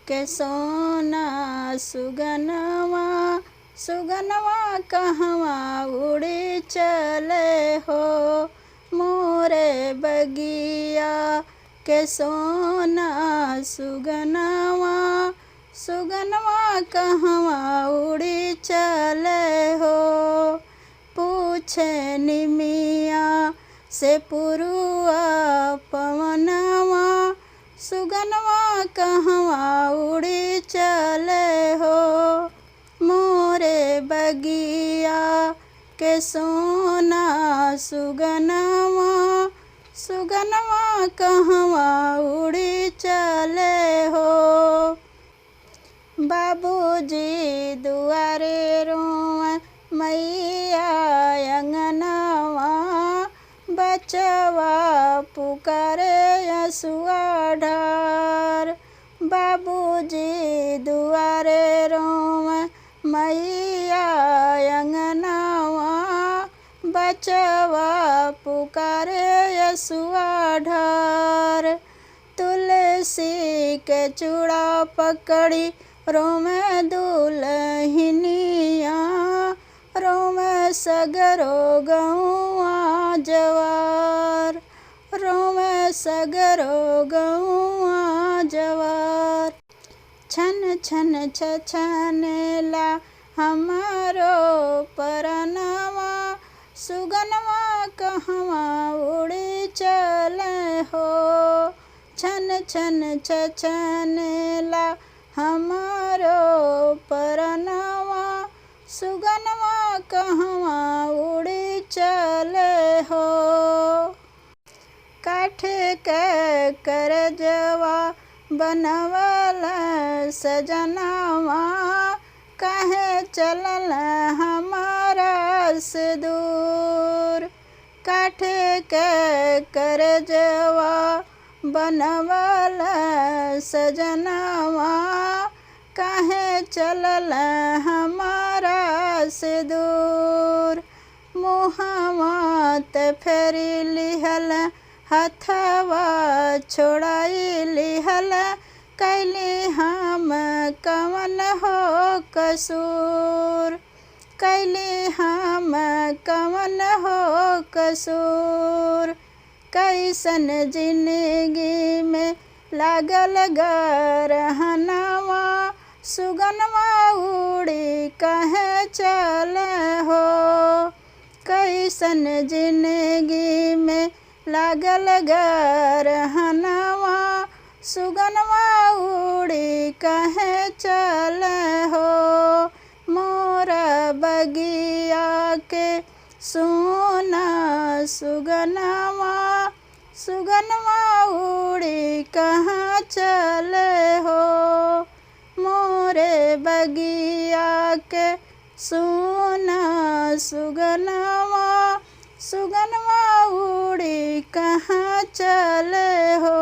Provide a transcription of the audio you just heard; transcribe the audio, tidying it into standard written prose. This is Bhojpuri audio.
के सोना सुगनवा सुगनवा कहवा उड़ी चले हो। मोरे बगिया के सोना सुगनवा सुगनवा कहवा उड़ी चले हो। पूछे निमिया से पुरुआ पवनवा सुगनवा कहवा उड़ी चले हो। मोरे बगिया के सोना सुगनवा सुगनवा कहवा उड़ी चले हो। बाबूजी दुआरे रोए मैया अंगनवा बचवा पुकारे यसुआ ढार। बाबूजी दुआरे रोए मैया अंगनवा बचवा पुकारे यसुआ ढार। तुलसी के चूड़ा पकड़ी रोमे दुल्हनिया रोमे सगरो गौआ जवार। रोमे सगरो गौआ जवार। छन छन छछनेला हमारो परनवा सुगनवा कहवा उड़ी चले हो। छन छन छछनेला हमारो परनवा सुगनवा कहवा उड़ी चले हो। काठ के करजवा बनवल सजनवा काहे चलल हमारा से दूर। काठ के करजवा बनवल सजनवा काहे चलल हमारा से दूर। मुहवा ते फेरी लिहल हथवा छोड़ाई लिहल कैली हम कवन हो कसूर। कैली हम कवन हो कसूर। कैसन जिंदगी में लागल गरहनवा सुगनवा उड़ी कहे चले हो। कैसन जिंदगी में लागल गरहनवा सुगनवा उड़ी कहे चले हो। मोरा बगिया के सोना सुगनवा सुगनवा उड़ी कहाँ चले हो। मोरे बगिया के सोना सुगनवा सुगनवा उड़ी कहाँ चले हो।